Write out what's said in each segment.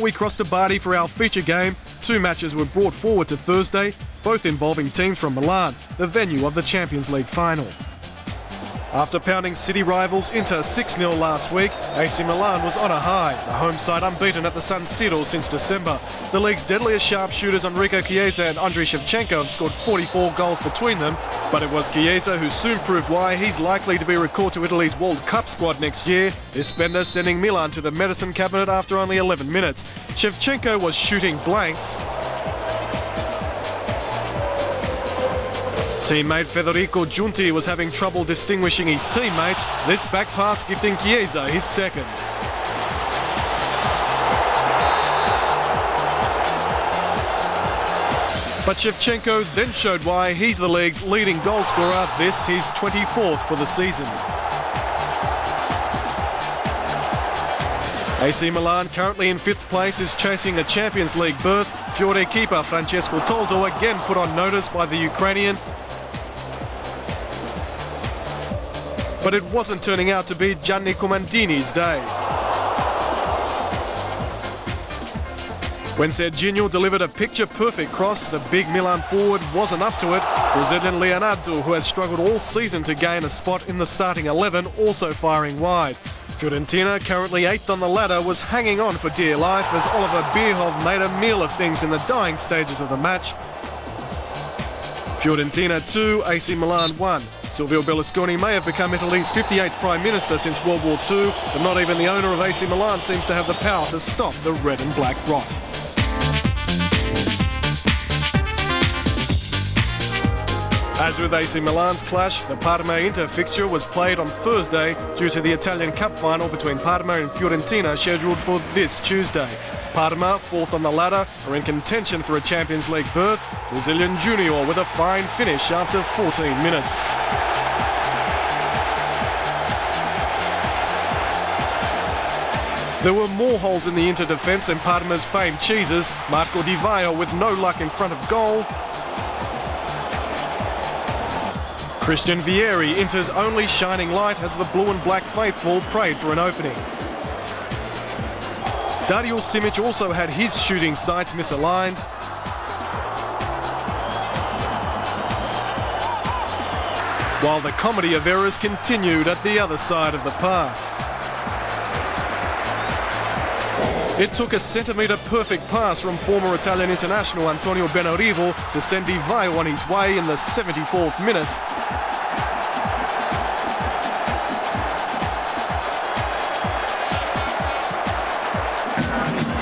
We crossed to Bari for our feature game. 2 matches were brought forward to Thursday, both involving teams from Milan, the venue of the Champions League final. After pounding city rivals Inter 6-0 last week, AC Milan was on a high, the home side unbeaten at the San Siro since December. The league's deadliest sharpshooters Enrico Chiesa and Andriy Shevchenko have scored 44 goals between them, but it was Chiesa who soon proved why he's likely to be recalled to Italy's World Cup squad next year, this bender sending Milan to the medicine cabinet after only 11 minutes. Shevchenko was shooting blanks. Teammate Federico Giunti was having trouble distinguishing his teammates, this back pass gifting Chiesa his second. But Shevchenko then showed why he's the league's leading goal scorer, this his 24th for the season. AC Milan, currently in 5th place, is chasing a Champions League berth. Fiore keeper Francesco Toldo again put on notice by the Ukrainian. But it wasn't turning out to be Gianni Comandini's day. When Serginho delivered a picture-perfect cross, the big Milan forward wasn't up to it. Brazilian Leonardo, who has struggled all season to gain a spot in the starting 11, also firing wide. Fiorentina, currently 8th on the ladder, was hanging on for dear life as Oliver Bierhoff made a meal of things in the dying stages of the match. Fiorentina 2, AC Milan 1. Silvio Berlusconi may have become Italy's 58th Prime Minister since World War II, but not even the owner of AC Milan seems to have the power to stop the red and black rot. As with AC Milan's clash, the Parma-Inter fixture was played on Thursday due to the Italian Cup final between Parma and Fiorentina scheduled for this Tuesday. Parma, 4th on the ladder, are in contention for a Champions League berth. Brazilian Junior with a fine finish after 14 minutes. There were more holes in the Inter defence than Parma's famed cheeses. Marco Di Vaio with no luck in front of goal. Christian Vieri, Inter's only shining light as the blue and black faithful prayed for an opening. Dario Simic also had his shooting sights misaligned. While the comedy of errors continued at the other side of the park. It took a centimetre perfect pass from former Italian international Antonio Benarivo to send Di Vaio on his way in the 74th minute.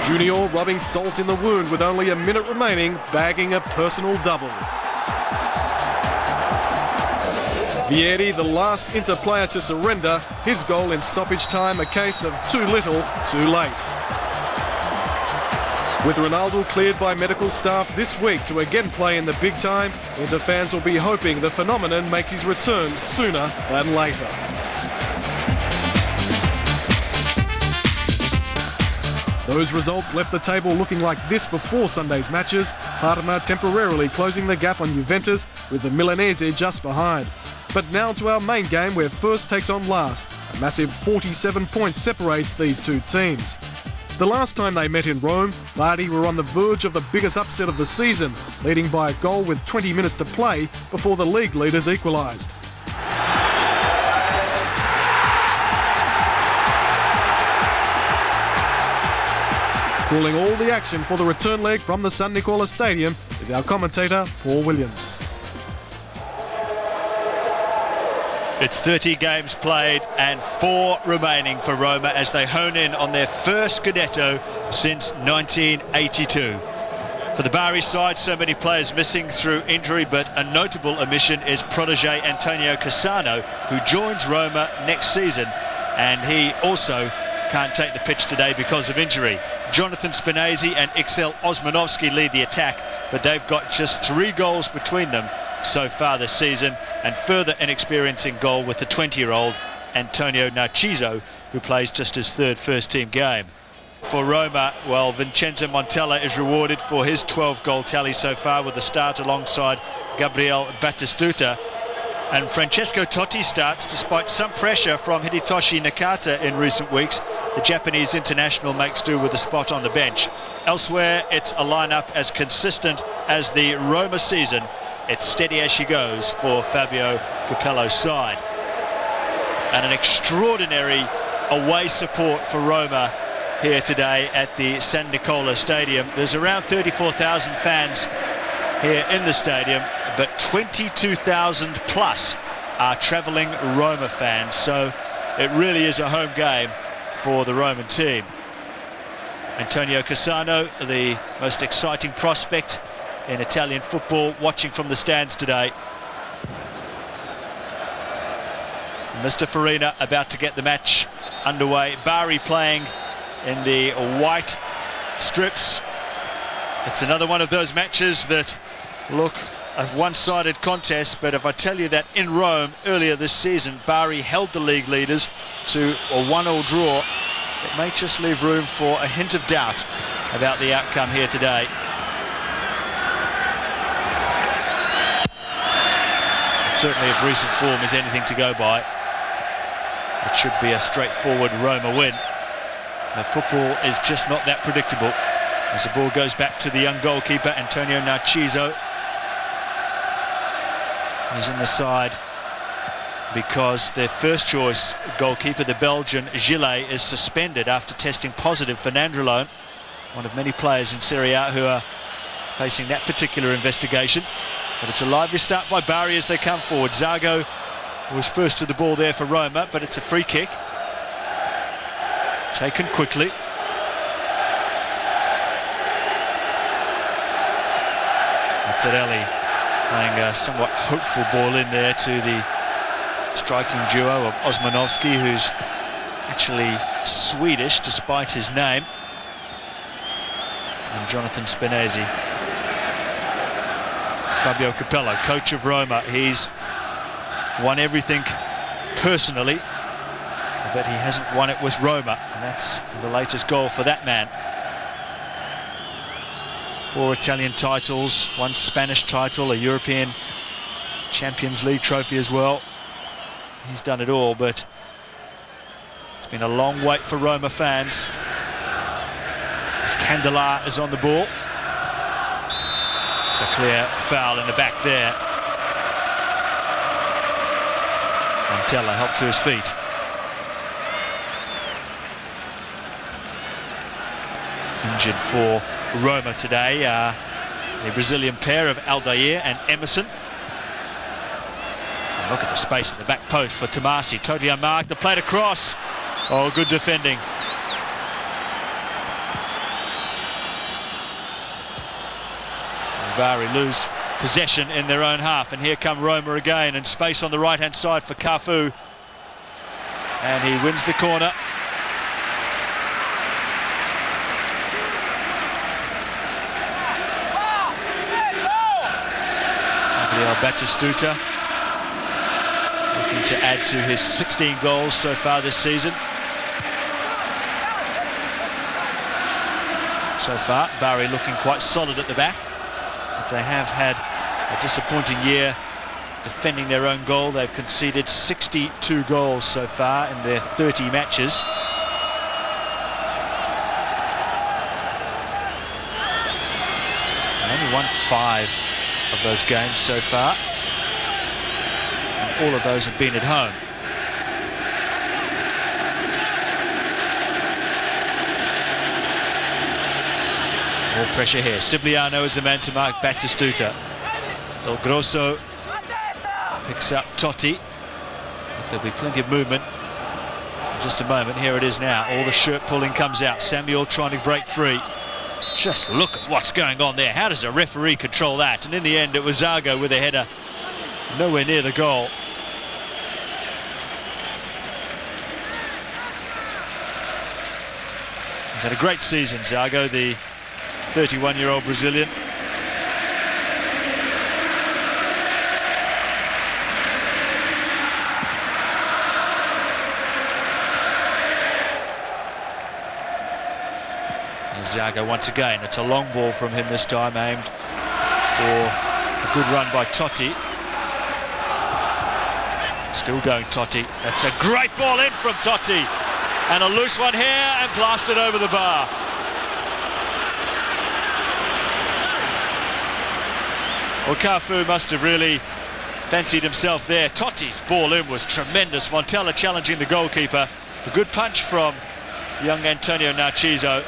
Junior rubbing salt in the wound with only a minute remaining, bagging a personal double. Vieri, the last Inter player to surrender, his goal in stoppage time a case of too little, too late. With Ronaldo cleared by medical staff this week to again play in the big time, Inter fans will be hoping the phenomenon makes his return sooner than later. Those results left the table looking like this before Sunday's matches. Parma temporarily closing the gap on Juventus, with the Milanese just behind. But now to our main game where first takes on last. A massive 47 points separates these two teams. The last time they met in Rome, Bari were on the verge of the biggest upset of the season, leading by a goal with 20 minutes to play before the league leaders equalised. Calling all the action for the return leg from the San Nicola Stadium is our commentator, Paul Williams. It's 30 games played and 4 remaining for Roma as they hone in on their first Scudetto since 1982. For the Bari side, so many players missing through injury, but a notable omission is protege Antonio Cassano, who joins Roma next season, and he also can't take the pitch today because of injury. Jonathan Spinazzi and Ixel Osmanovsky lead the attack, but they've got just 3 goals between them so far this season, and further inexperience in goal with the 20-year-old Antonio Narciso, who plays just his 3rd first-team game. For Roma, well, Vincenzo Montella is rewarded for his 12-goal tally so far with a start alongside Gabriel Batistuta. And Francesco Totti starts despite some pressure from Hidetoshi Nakata in recent weeks. the Japanese international makes do with a spot on the bench. Elsewhere, it's a lineup as consistent as the Roma season. It's steady as she goes for Fabio Capello's side. And an extraordinary away support for Roma here today at the San Nicola Stadium. There's around 34,000 fans here in the stadium, but 22,000 plus are travelling Roma fans, so it really is a home game for the Roman team. Antonio Cassano, the most exciting prospect in Italian football, watching from the stands today. Mr. Farina about to get the match underway. Bari playing in the white strips. It's another one of those matches that look a one-sided contest, but if I tell you that in Rome earlier this season Bari held the league leaders to a 1-1 draw, it may just leave room for a hint of doubt about the outcome here today. Certainly if recent form is anything to go by, it should be a straightforward Roma win. But football is just not that predictable as the ball goes back to the young goalkeeper Antonio Narciso. He's in the side because their first choice goalkeeper, the Belgian Gillet, is suspended after testing positive for nandrolone, one of many players in Serie A who are facing that particular investigation. But it's a lively start by Bari as they come forward. Zago was first to the ball there for Roma, but it's a free kick. Taken quickly. Mazzarelli playing a somewhat hopeful ball in there to the striking duo of Osmanovsky, who's actually Swedish despite his name, and Jonathan Spinazzi. Fabio Capello, coach of Roma, he's won everything personally, but he hasn't won it with Roma, and that's the latest goal for that man. 4 Italian titles, 1 Spanish title, a European Champions League trophy as well. He's done it all, but it's been a long wait for Roma fans. As Candelar is on the ball. It's a clear foul in the back there. Montella helped to his feet. Injured for Roma today, the Brazilian pair of Aldair and Emerson. And look at the space at the back post for Tomasi, totally unmarked, the played across. Oh, good defending. And Bari lose possession in their own half, and here come Roma again, and space on the right-hand side for Cafu. And he wins the corner. Batistuta looking to add to his 16 goals so far this season. So far, Bari looking quite solid at the back, but they have had a disappointing year defending their own goal. They've conceded 62 goals so far in their 30 matches. And only won 5 of those games so far, and all of those have been at home. More pressure here. Sibliano is the man to mark Batistuta. Del Grosso picks up Totti. There'll be plenty of movement in just a moment. Here it is now. All the shirt pulling comes out. Samuel trying to break free. Just look at what's going on there. How does a referee control that? And in the end, it was Zago with a header nowhere near the goal. He's had a great season, Zago, the 31-year-old Brazilian. Zago once again. It's a long ball from him this time, aimed for a good run by Totti. Still going Totti. That's a great ball in from Totti. And a loose one here and blasted over the bar. Well, Cafu must have really fancied himself there. Totti's ball in was tremendous. Montella challenging the goalkeeper. A good punch from young Antonio Narciso.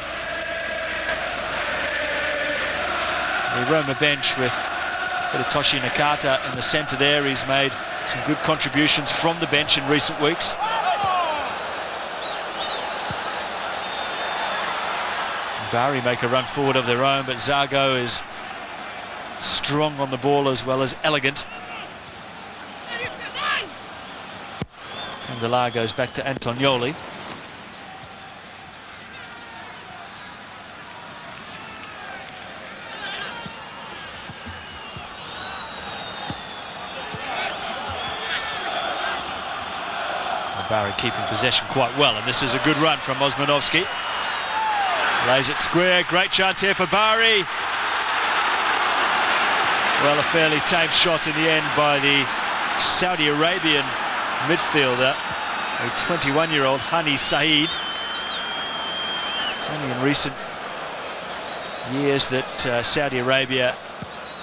The Roma bench with Toshi Nakata in the centre there. He's made some good contributions from the bench in recent weeks. And Bari make a run forward of their own, but Zago is strong on the ball as well as elegant. Candela goes back to Antonioli. Bari keeping possession quite well, and this is a good run from Osmanovsky. Lays it square, great chance here for Bari. Well, a fairly tame shot in the end by the Saudi Arabian midfielder, a 21-year-old Hani Saeed. It's only in recent years that Saudi Arabia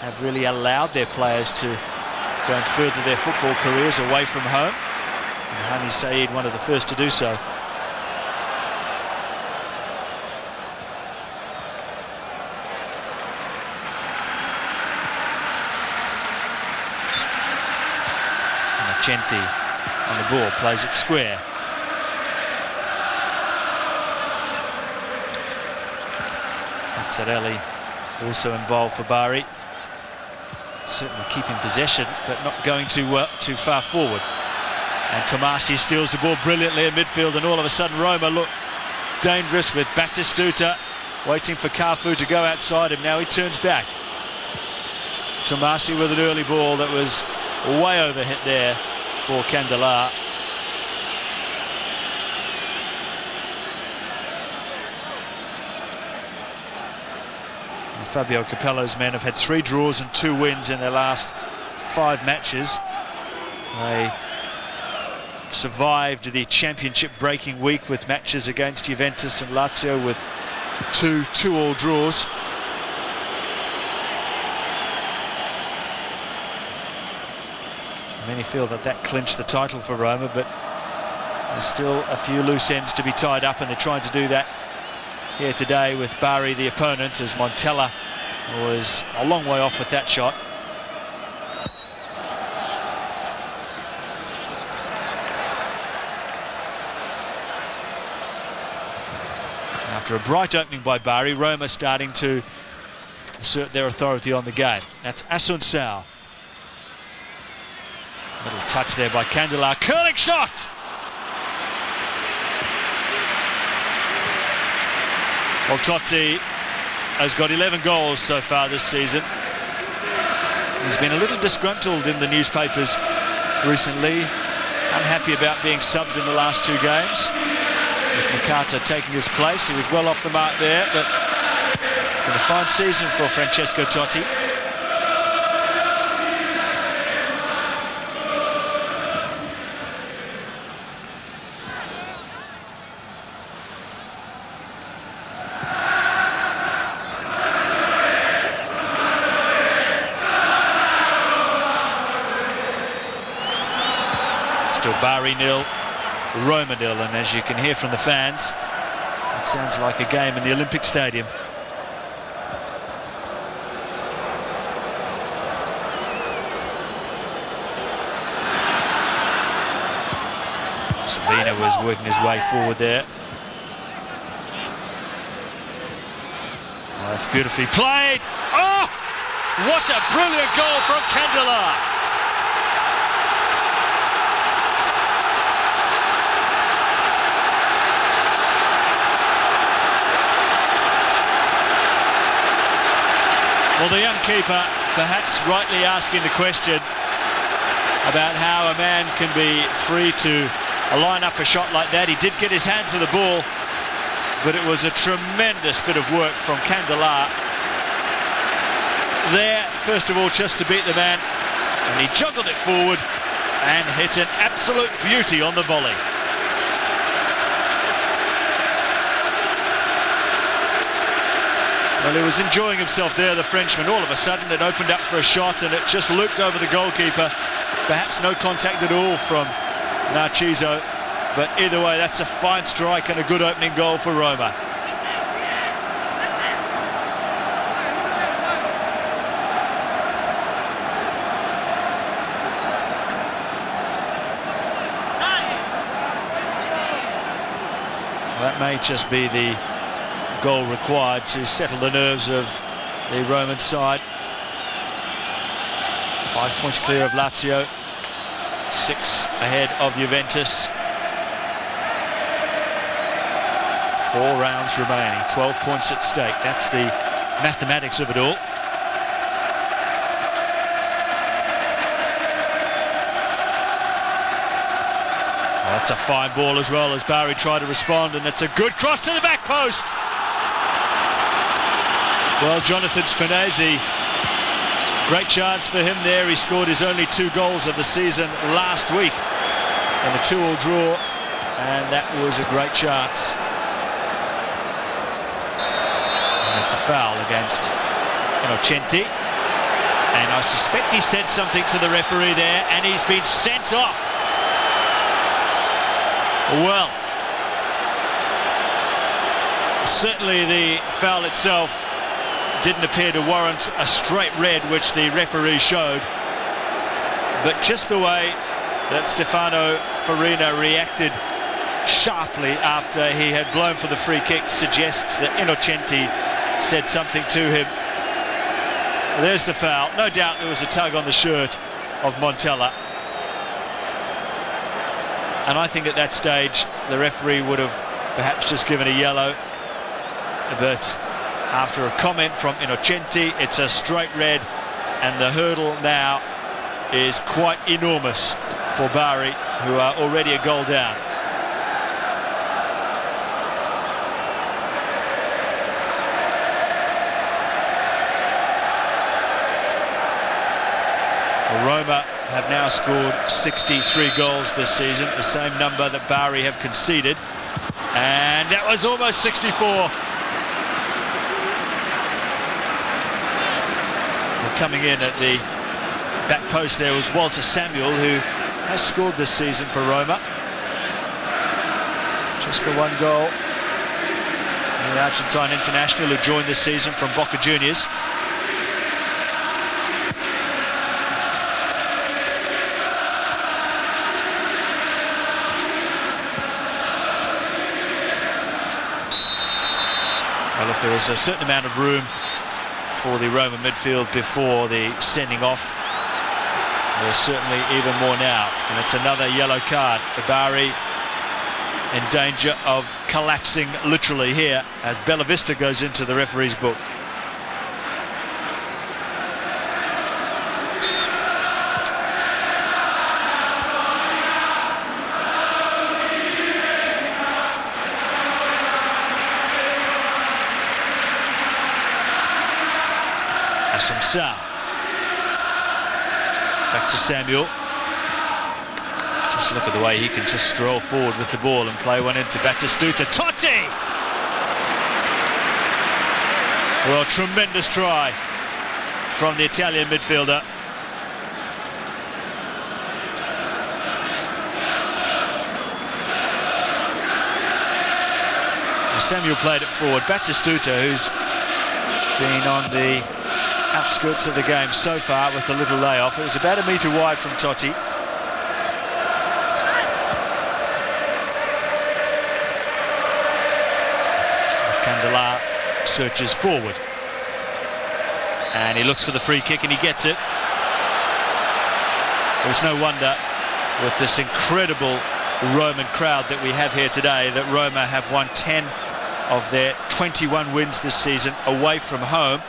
have really allowed their players to go and further their football careers away from home. And Hani Saeed, one of the first to do so. Genti on the ball, plays it square. Mazzarelli also involved for Bari. Certainly keeping possession, but not going too far forward. And Tomasi steals the ball brilliantly in midfield, and all of a sudden Roma look dangerous with Batistuta waiting for Cafu to go outside him. Now he turns back. Tomasi with an early ball that was way overhit there for Candela. And Fabio Capello's men have had 3 draws and 2 wins in their last 5 matches. They survived the championship breaking week with matches against Juventus and Lazio with 2 2-all draws. Many feel that that clinched the title for Roma, but there's still a few loose ends to be tied up, and they're trying to do that here today with Bari, the opponent, as Montella was a long way off with that shot. After a bright opening by Bari, Roma starting to assert their authority on the game. That's Asuncao. Little touch there by Candela, curling shot! Well, Totti has got 11 goals so far this season. He's been a little disgruntled in the newspapers recently, unhappy about being subbed in the last 2 games. With Nakata taking his place, he was well off the mark there, but been a fine season for Francesco Totti. Still Bari 0, Roma 0, and as you can hear from the fans, it sounds like a game in the Olympic Stadium. Sabina was working his way forward there. Oh, that's beautifully played. Oh, what a brilliant goal from Candela. Well, the young keeper perhaps rightly asking the question about how a man can be free to line up a shot like that. He did get his hand to the ball, but it was a tremendous bit of work from Candela there, first of all, just to beat the man, and he juggled it forward and hit an absolute beauty on the volley. Well, he was enjoying himself there, the Frenchman. All of a sudden it opened up for a shot and it just looped over the goalkeeper. Perhaps no contact at all from Narciso, but either way, that's a fine strike and a good opening goal for Roma. That may just be the goal required to settle the nerves of the Roman side. 5 points clear of Lazio, 6 ahead of Juventus. 4 rounds remaining, 12 points at stake. That's the mathematics of it all. That's a fine ball as well as Bari tried to respond, and it's a good cross to the back post. Well, Jonathan Spinazzi, great chance for him there. He scored his only 2 goals of the season last week in a 2-2 draw, and that was a great chance. And that's a foul against Innocenti, and I suspect he said something to the referee there, and he's been sent off. Well, certainly the foul itself didn't appear to warrant a straight red, which the referee showed, but just the way that Stefano Farina reacted sharply after he had blown for the free kick suggests that Innocenti said something to him. There's the foul. No doubt there was a tug on the shirt of Montella, and I think at that stage the referee would have perhaps just given a yellow, but after a comment from Innocenti, it's a straight red, and the hurdle now is quite enormous for Bari, who are already a goal down. Roma have now scored 63 goals this season, the same number that Bari have conceded, and that was almost 64. Coming in at the back post there was Walter Samuel, who has scored this season for Roma. Just the 1 goal. The Argentine international who joined this season from Boca Juniors. Well, if there was a certain amount of room for the Roman midfield before the sending off, there's certainly even more now, and it's another yellow card. Bari in danger of collapsing literally here as Bella Vista goes into the referee's book. Back to Samuel. Just look at the way he can just stroll forward with the ball and play one into Batistuta. Totti! Well, tremendous try from the Italian midfielder. Samuel played it forward. Batistuta, who's been on the outskirts of the game so far with a little layoff. It was about a metre wide from Totti. As Candela searches forward, and he looks for the free kick and he gets it. There's no wonder, with this incredible Roman crowd that we have here today, that Roma have won 10 of their 21 wins this season away from home.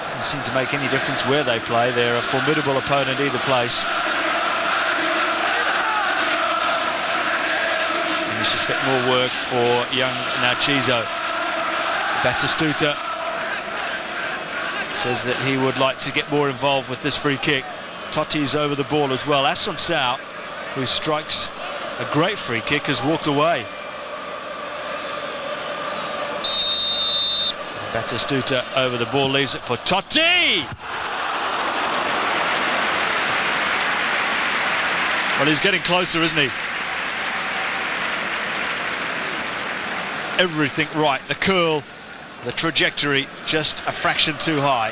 Doesn't seem to make any difference where they play. They're a formidable opponent either place. And you suspect more work for young Narciso. Batistuta says that he would like to get more involved with this free kick. Totti's over the ball as well. Assunção, who strikes a great free kick, has walked away. Batistuta over the ball, leaves it for Totti. Well, he's getting closer, isn't he? Everything right, the curl, the trajectory, just a fraction too high.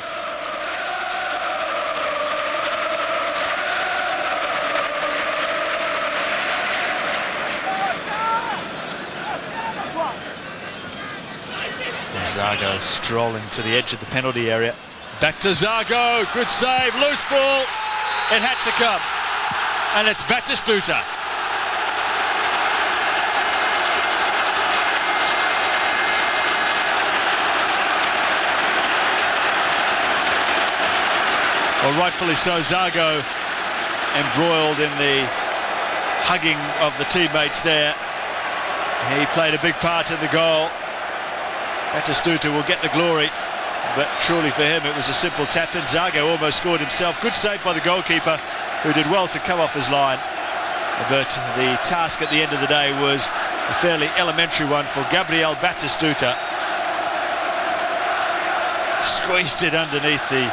Zago strolling to the edge of the penalty area. Back to Zago, good save, loose ball. It had to come. And it's Batistuta. Well, rightfully so, Zago embroiled in the hugging of the teammates there. He played a big part in the goal. Batistuta will get the glory, but truly for him it was a simple tap-in. Zago almost scored himself. Good save by the goalkeeper, who did well to come off his line. But the task at the end of the day was a fairly elementary one for Gabriel Batistuta. Squeezed it underneath the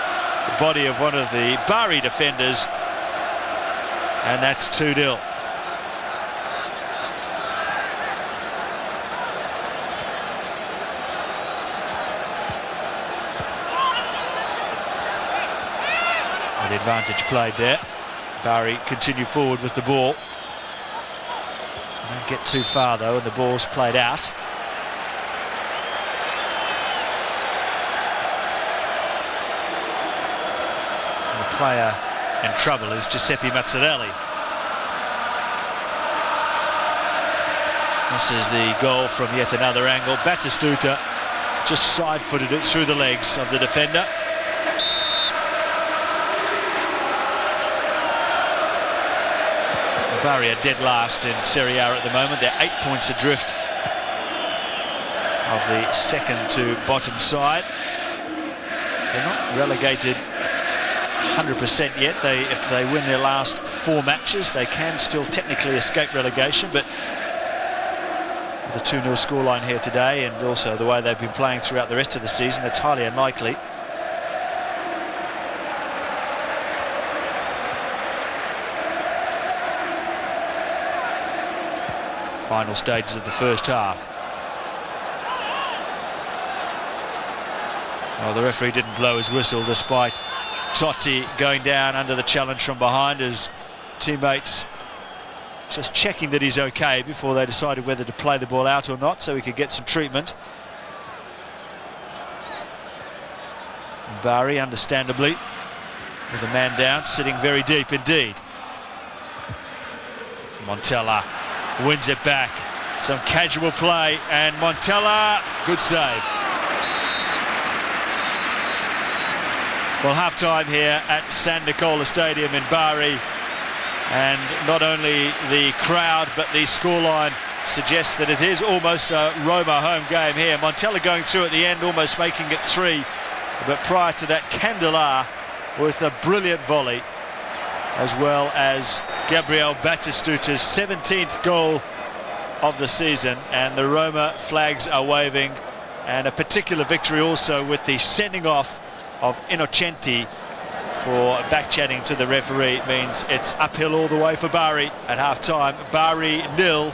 body of one of the Bari defenders, and that's 2-0. The advantage played there. Bari continue forward with the ball. Don't get too far though, and the ball's played out. And the player in trouble is Giuseppe Mazzarelli. This is the goal from yet another angle. Batistuta just side-footed it through the legs of the defender. Bari are dead last in Serie A at the moment. They're 8 points adrift of the second to bottom side. They're not relegated 100% yet. If they win their last 4 matches, they can still technically escape relegation, but with the 2-0 scoreline here today, and also the way they've been playing throughout the rest of the season, it's highly unlikely. Final stages of the first half. Well, the referee didn't blow his whistle despite Totti going down under the challenge from behind. His teammates just checking that he's okay before they decided whether to play the ball out or not so he could get some treatment. And Bari, understandably, with a man down, sitting very deep indeed. Montella wins it back. Some casual play, and Montella, good save. Well, half-time here at San Nicola Stadium in Bari, and not only the crowd but the scoreline suggests that it is almost a Roma home game here. Montella going through at the end, almost making it 3, but prior to that, Candelar with a brilliant volley, as well as Gabriel Batistuta's 17th goal of the season, and the Roma flags are waving, and a particular victory also with the sending off of Innocenti for back-chatting to the referee. Means it's uphill all the way for Bari at half-time. Bari 0,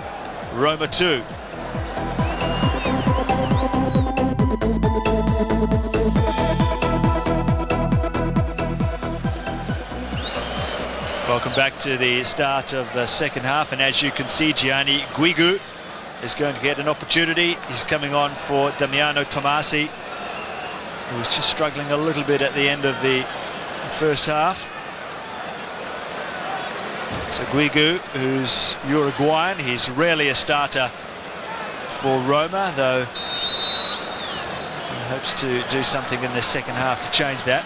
Roma 2. Welcome back to the start of the second half, and as you can see, Gianni Guigu is going to get an opportunity. He's coming on for Damiano Tomasi, who was just struggling a little bit at the end of the first half. So Guigu, who's Uruguayan, he's rarely a starter for Roma, though he hopes to do something in the second half to change that.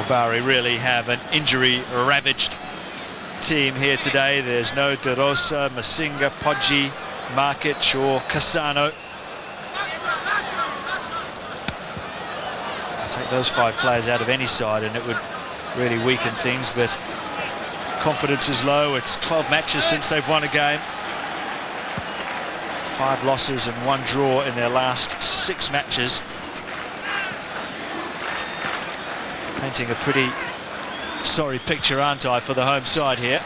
Bari really have an injury-ravaged team here today. There's no De Rosa, Masinga, Poggi, Markic or Cassano. Take those 5 players out of any side and it would really weaken things, but Confidence is low. It's 12 matches since they've won a game. 5 losses and 1 draw in their last 6 matches. Painting a pretty sorry picture, aren't I, for the home side here.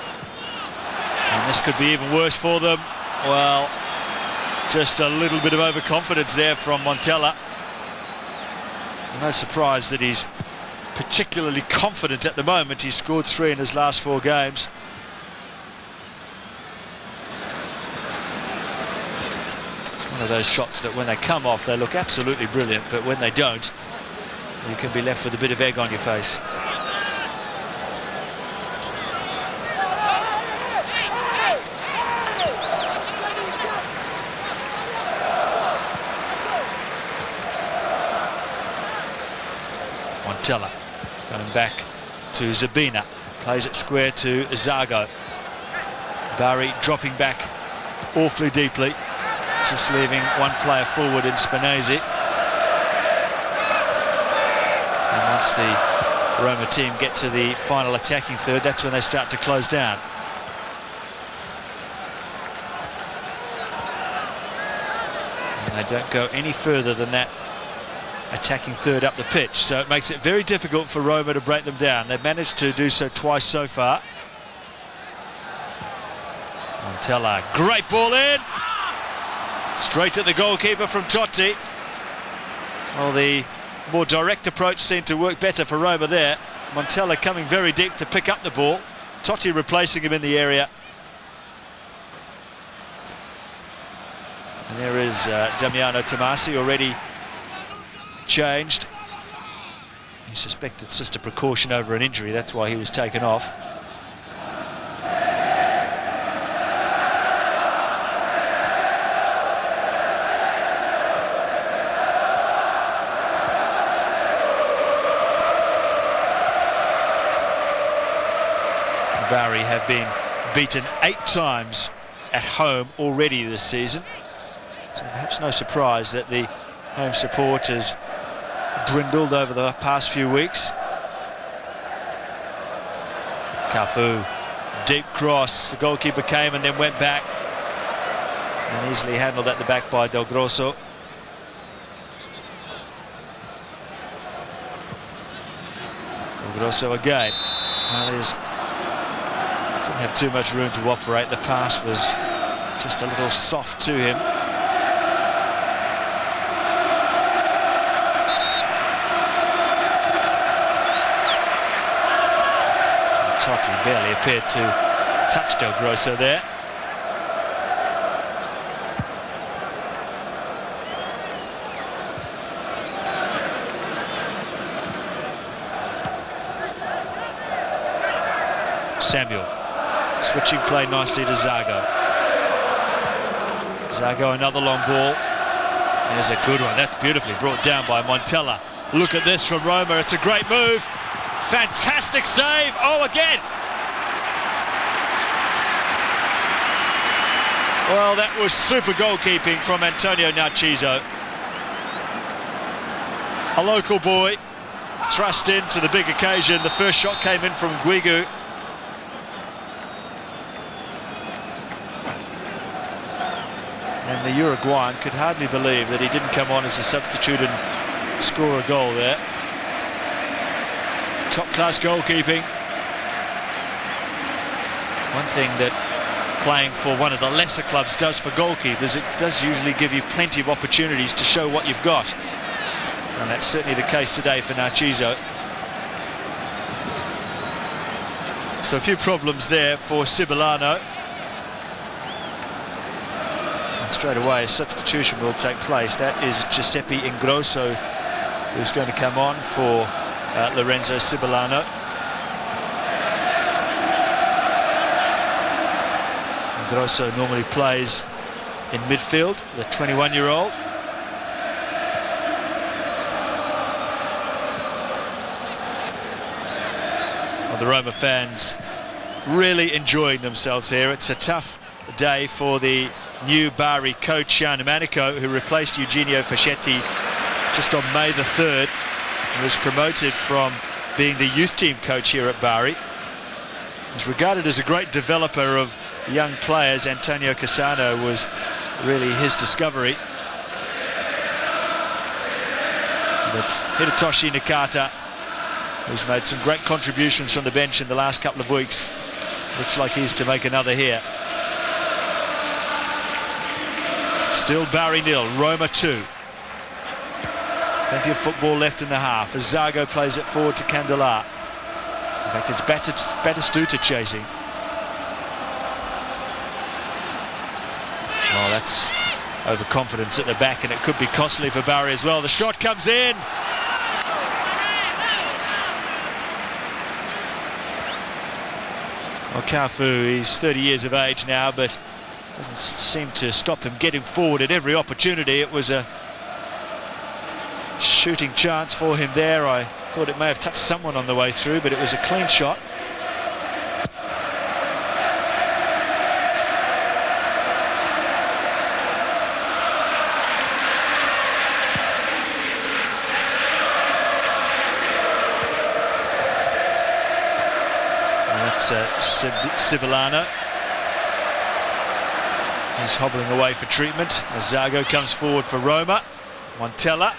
And this could be even worse for them. Well, just a little bit of overconfidence there from Montella. No surprise that he's particularly confident at the moment. He's scored 3 in his last 4 games. One of those shots that when they come off they look absolutely brilliant, but when they don't, you can be left with a bit of egg on your face. Montella going back to Zabina, plays it square to Zago. Bari dropping back awfully deeply, just leaving one player forward in Spinazzi. And once the Roma team get to the final attacking third, that's when they start to close down. And they don't go any further than that attacking third up the pitch, so it makes it very difficult for Roma to break them down. They've managed to do so twice so far. Montella, great ball in, straight at the goalkeeper from Totti. Well, the more direct approach seemed to work better for Roma there. Montella coming very deep to pick up the ball, Totti replacing him in the area. And there is Damiano Tomasi already changed. He suspected it's just a precaution over an injury, that's why he was taken off. Bari have been beaten 8 times at home already this season, so perhaps no surprise that the home support has dwindled over the past few weeks. Cafu, deep cross, the goalkeeper came and then went back, and easily handled at the back by Del Grosso. Del Grosso again. Well, he didn't have too much room to operate. The pass was just a little soft to him. Totti barely appeared to touch Del Grosso there. Samuel switching play nicely to Zago. Zago, another long ball. There's a good one. That's beautifully brought down by Montella. Look at this from Roma. It's a great move. Fantastic save. Oh, again. Well, that was super goalkeeping from Antonio Narciso. A local boy thrust into the big occasion. The first shot came in from Guigu. And the Uruguayan could hardly believe that he didn't come on as a substitute and score a goal there. Top-class goalkeeping. One thing that playing for one of the lesser clubs does for goalkeepers, it does usually give you plenty of opportunities to show what you've got. And that's certainly the case today for Narciso. So a few problems there for Sibilano. And straight away a substitution will take place. That is Giuseppe Ingrosso, who's going to come on for Lorenzo Sibilano. Ingrosso normally plays in midfield, the 21-year-old. Well, the Roma fans really enjoying themselves here. It's a tough day for the new Bari coach, Gian Manico, who replaced Eugenio Fascetti just on May the 3rd. He was promoted from being the youth team coach here at Bari. He's regarded as a great developer of young players. Antonio Cassano was really his discovery. But Hidetoshi Nakata, who's made some great contributions from the bench in the last couple of weeks, looks like he's to make another here. Still Bari 0, Roma 2. Plenty of football left in the half as Zago plays it forward to Candela. In fact, it's Batistuta chasing. Well, that's overconfidence at the back, and it could be costly for Bari as well. The shot comes in. Well, Cafu, he's 30 years of age now, but doesn't seem to stop him getting forward at every opportunity. It was a shooting chance for him there. I thought it may have touched someone on the way through, but it was a clean shot. Sibilano. He's hobbling away for treatment as Zago comes forward for Roma. Montella.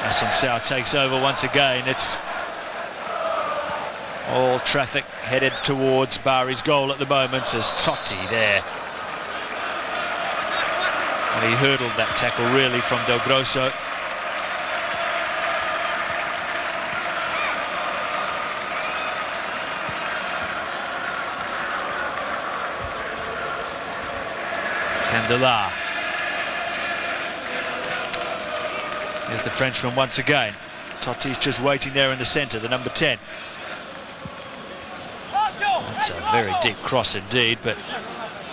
Assunção takes over once again. It's all traffic headed towards Bari's goal at the moment as Totti there. And he hurdled that tackle really from Del Grosso. Candela. Here's the Frenchman once again. Totti's just waiting there in the centre, the number 10. That's a very deep cross indeed, but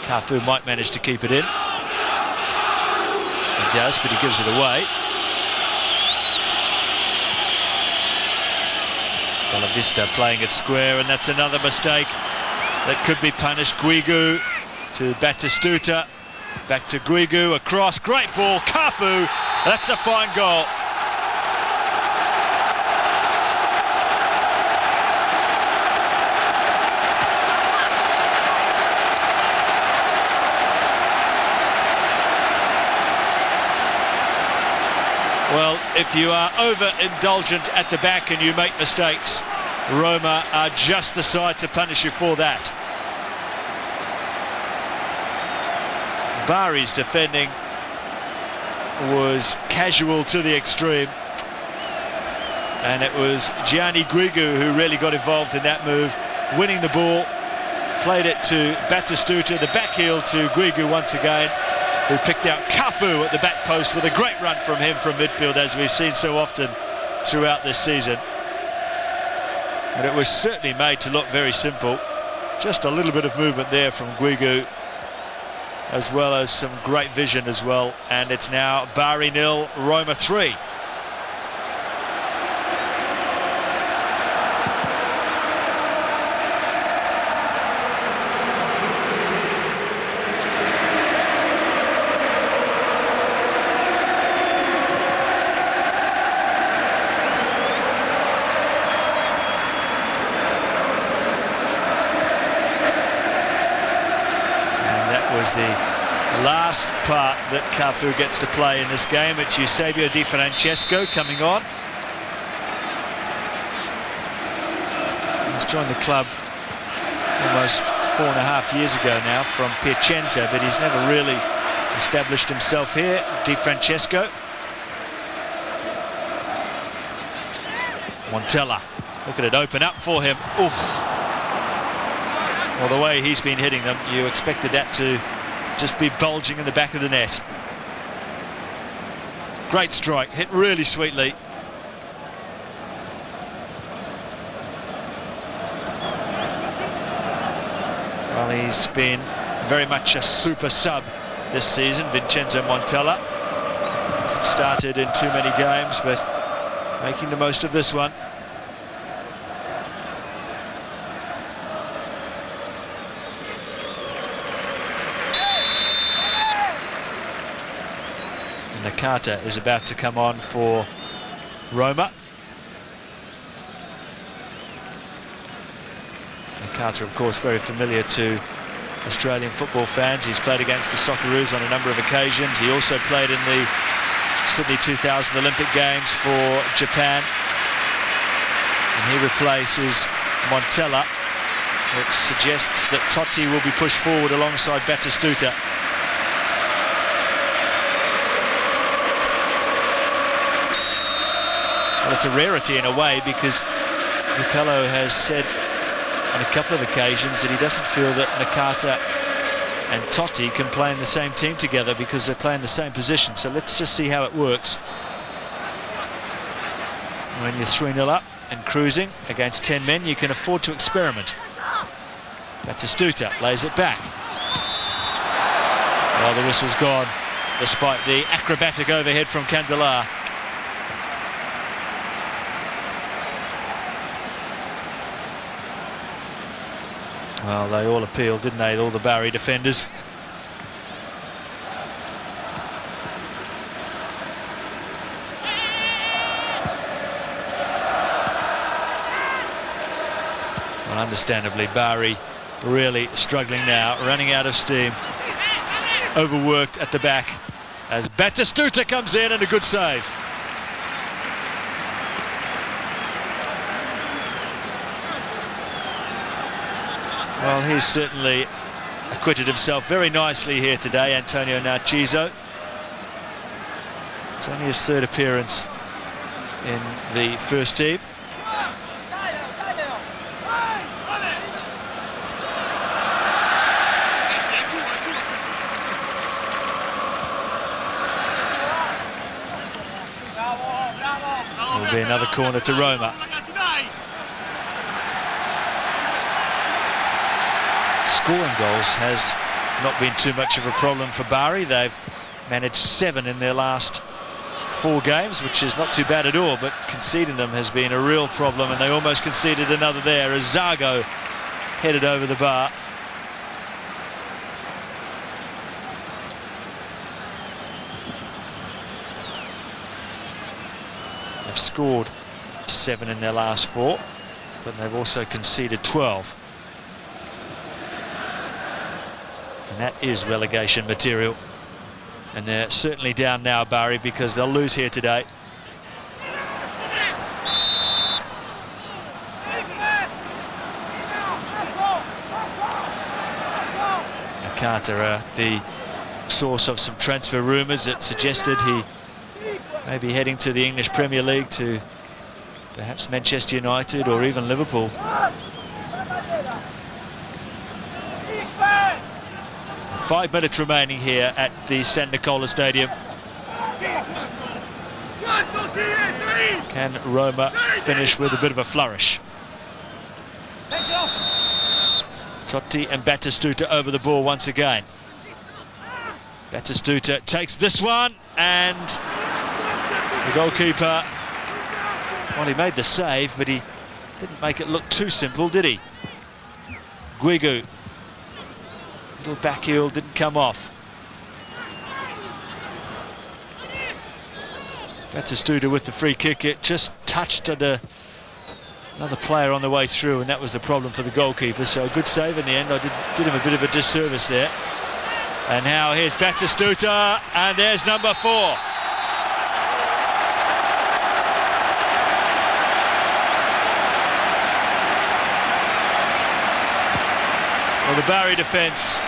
Cafu might manage to keep it in. He does, but he gives it away. Bellavista playing it square, and that's another mistake that could be punished. Guigu to Batistuta. Back to Guigu, across, great ball, Cafu, that's a fine goal. Well, if you are overindulgent at the back and you make mistakes, Roma are just the side to punish you for that. Bari's defending was casual to the extreme, and it was Gianni Guigu who really got involved in that move, winning the ball, played it to Batistuta, the back heel to Guigu once again, who picked out Cafu at the back post with a great run from him from midfield, as we've seen so often throughout this season. But it was certainly made to look very simple. Just a little bit of movement there from Guigu, as well as some great vision as well. And it's now Bari 0, Roma 3. Was the last part that Cafu gets to play in this game. It's Eusebio Di Francesco coming on. He's joined the club almost 4.5 years ago now from Piacenza, but he's never really established himself here. Di Francesco. Montella, look at it open up for him. Oof. Well, the way he's been hitting them, you expected that to just be bulging in the back of the net. Great strike, hit really sweetly. Well, he's been very much a super sub this season, Vincenzo Montella. Hasn't started in too many games, but making the most of this one. Nakata is about to come on for Roma. Nakata, of course, very familiar to Australian football fans. He's played against the Socceroos on a number of occasions. He also played in the Sydney 2000 Olympic Games for Japan. And he replaces Montella, which suggests that Totti will be pushed forward alongside Batistuta. Well, it's a rarity in a way, because Capello has said on a couple of occasions that he doesn't feel that Nakata and Totti can play in the same team together because they play in the same position. So let's just see how it works. When you're 3-0 up and cruising against 10 men, you can afford to experiment. Batistuta lays it back. Well, the whistle's gone, despite the acrobatic overhead from Candelar. Well, they all appealed, didn't they, all the Bari defenders? Well, understandably, Bari really struggling now, running out of steam, overworked at the back, as Batistuta comes in, and a good save. Well, he's certainly acquitted himself very nicely here today, Antonio Narciso. It's only his third appearance in the first team. Will be another corner to Roma. Scoring goals has not been too much of a problem for Bari. They've managed 7 in their last 4 games, which is not too bad at all, but conceding them has been a real problem, and they almost conceded another there as Zago headed over the bar. They've scored 7 in their last 4, but they've also conceded 12. And that is relegation material. And they're certainly down now, Bari, because they'll lose here today. Nakata, the source of some transfer rumours that suggested he may be heading to the English Premier League, to perhaps Manchester United or even Liverpool. 5 minutes remaining here at the San Nicola Stadium. Can Roma finish with a bit of a flourish? Totti and Batistuta over the ball once again. Batistuta takes this one, and the goalkeeper, well, he made the save, but he didn't make it look too simple, did he? Guigu. Little back heel didn't come off. Batistuta with the free kick. It just touched at another player on the way through, and that was the problem for the goalkeeper. So a good save in the end. I did him a bit of a disservice there. And now here's Batistuta, and there's number 4. Well, the Bari defence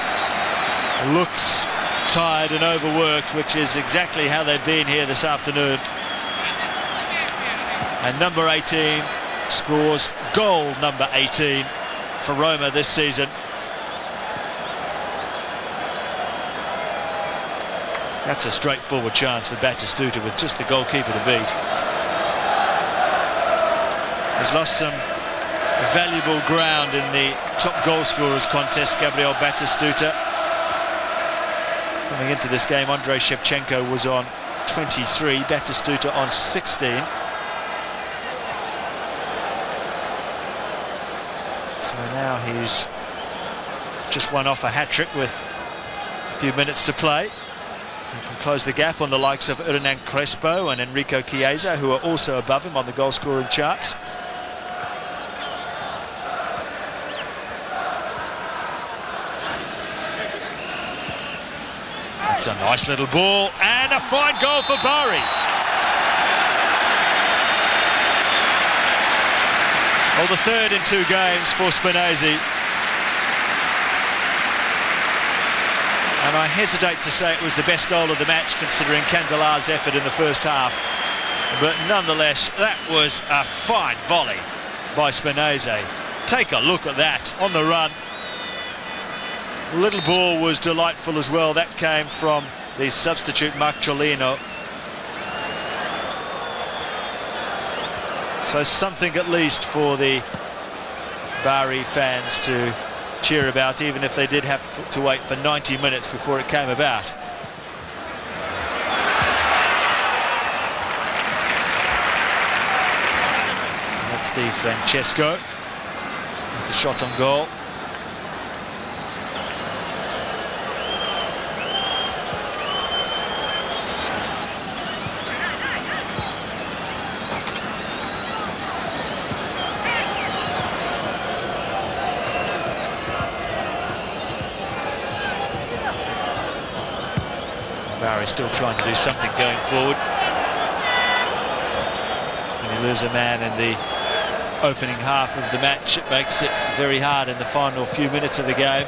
looks tired and overworked, which is exactly how they've been here this afternoon. And number 18 scores goal number 18 for Roma this season. That's a straightforward chance for Batistuta with just the goalkeeper to beat. Has lost some valuable ground in the top goal scorers contest, Gabriel Batistuta. Coming into this game, Andrei Shevchenko was on 23, Batistuta on 16. So now he's just one off a hat-trick with a few minutes to play. He can close the gap on the likes of Hernan Crespo and Enrico Chiesa, who are also above him on the goal scoring charts. It's a nice little ball and a fine goal for Bari. Well, the third in 2 games for Spinazzi. And I hesitate to say it was the best goal of the match, considering Candelar's effort in the first half. But nonetheless, that was a fine volley by Spinazzi. Take a look at that on the run. Little ball was delightful as well. That came from the substitute Marcellino. So something at least for the Bari fans to cheer about, even if they did have to wait for 90 minutes before it came about. And that's Di Francesco with the shot on goal. Bari still trying to do something going forward. When you lose a man in the opening half of the match, it makes it very hard in the final few minutes of the game.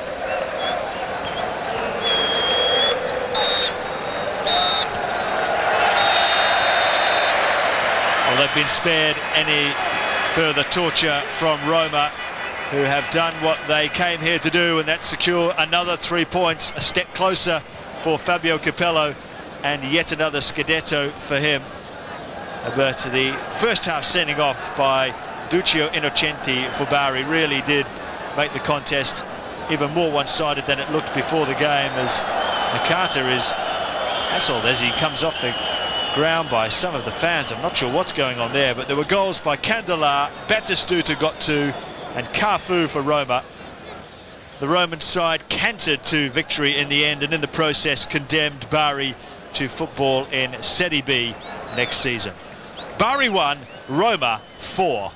Well, they've been spared any further torture from Roma, who have done what they came here to do, and that's secure another 3 points, a step closer for Fabio Capello, and yet another Scudetto for him. But the first half sending off by Duccio Innocenti for Bari really did make the contest even more one-sided than it looked before the game, as Nakata is hassled as he comes off the ground by some of the fans. I'm not sure what's going on there, but there were goals by Candelar, Batistuta got 2, and Cafu for Roma. The Roman side cantered to victory in the end, and in the process condemned Bari to football in Serie B next season. Bari 1, Roma 4.